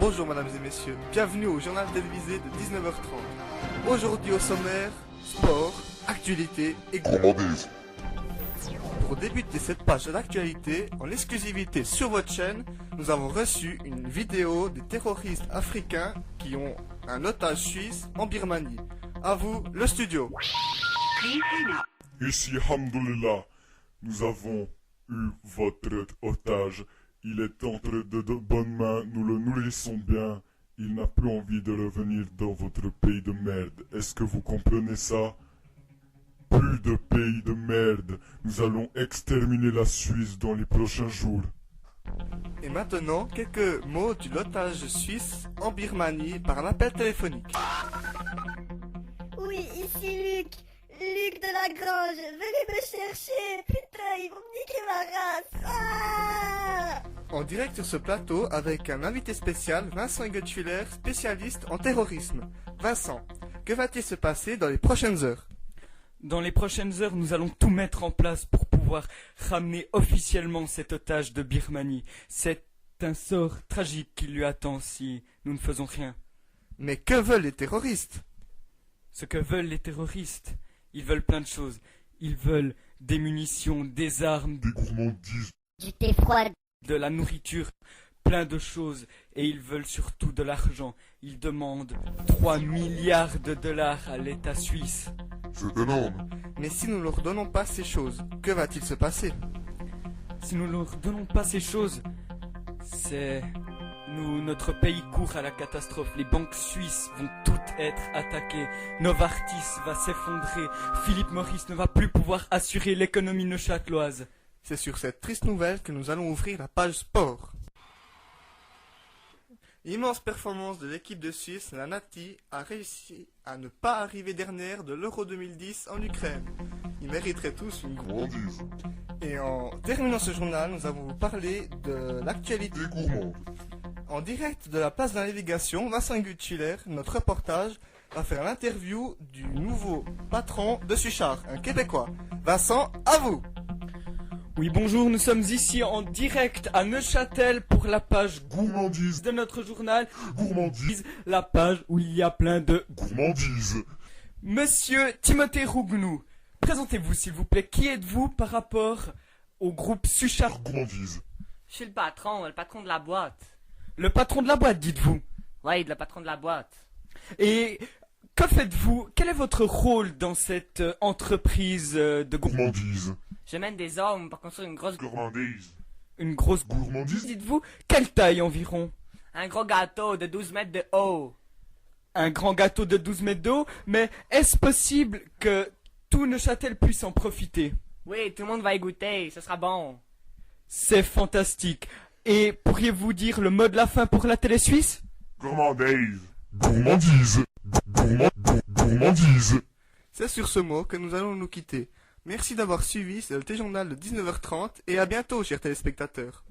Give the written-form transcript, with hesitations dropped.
Bonjour mesdames et messieurs, bienvenue au journal télévisé de 19h30. Aujourd'hui au sommaire, sport, actualité et gourmandise. Pour débuter cette page d'actualité, en exclusivité sur votre chaîne, nous avons reçu une vidéo des terroristes africains qui ont un otage suisse en Birmanie. À vous, le studio. Ici, Hamdoulillah, nous avons eu votre otage. Il est entre de bonnes mains, nous le nourrissons bien. Il n'a plus envie de revenir dans votre pays de merde. Est-ce que vous comprenez ça? Plus de pays de merde. Nous allons exterminer la Suisse dans les prochains jours. Et maintenant, quelques mots du l'otage suisse en Birmanie par un appel téléphonique. Oui, ici Luc. Luc de la Grange, venez me chercher. Putain, ils vont me niquer ma race. Ah! En direct sur ce plateau avec un invité spécial, Vincent Egetschwiller, spécialiste en terrorisme. Vincent, que va-t-il se passer dans les prochaines heures? Dans les prochaines heures, nous allons tout mettre en place pour pouvoir ramener officiellement cet otage de Birmanie. C'est un sort tragique qui lui attend si nous ne faisons rien. Mais que veulent les terroristes? Ce que veulent les terroristes, ils veulent plein de choses. Ils veulent des munitions, des armes, Des gourmandises. Du thé froid. de la nourriture, plein de choses. Et ils veulent surtout de l'argent. Ils demandent 3 milliards de dollars à l'État suisse. C'est énorme. Mais si nous ne leur donnons pas ces choses, que va-t-il se passer? Si nous ne leur donnons pas ces choses, notre pays court à la catastrophe. Les banques suisses vont toutes être attaquées. Novartis va s'effondrer. Philippe Maurice ne va plus pouvoir assurer l'économie neuchâteloise. C'est sur cette triste nouvelle que nous allons ouvrir la page sport. Immense performance de l'équipe de Suisse, la Nati a réussi à ne pas arriver dernière de l'Euro 2010 en Ukraine. Ils mériteraient tous une Gourmandise. Et en terminant ce journal, nous allons vous parler de l'actualité. Des gourmandes. En direct de la place de la navigation, Vincent Egetschwiller, notre reportage, va faire l'interview du nouveau patron de Suchard, un Québécois. Vincent, à vous! Oui, bonjour, nous sommes ici en direct à Neuchâtel pour la page Gourmandise. de notre journal, Gourmandise. la page où il y a plein de... Gourmandise. Monsieur Timothée Rougnou, présentez-vous s'il vous plaît, qui êtes-vous par rapport au groupe Suchard? Gourmandise. Je suis le patron de la boîte. Le patron de la boîte, dites-vous. Oui, le patron de la boîte. Et que faites-vous? Quel est votre rôle dans cette entreprise de groupe? Gourmandise. Je mène des hommes pour construire une grosse... Gourmandise. Une grosse... Gourmandise. Dites-vous, quelle taille environ? Un gros gâteau de 12 mètres de haut. Un grand gâteau de 12 mètres d'eau, mais est-ce possible que tout Neuchâtel puisse en profiter? Oui, tout le monde va y goûter, ce sera bon. C'est fantastique. Et pourriez-vous dire le mot de la fin pour la télé suisse? Gourmandise. Gourmandise. Gourmandise. C'est sur ce mot que nous allons nous quitter. Merci d'avoir suivi ce téléjournal de 19h30 et à bientôt, chers téléspectateurs.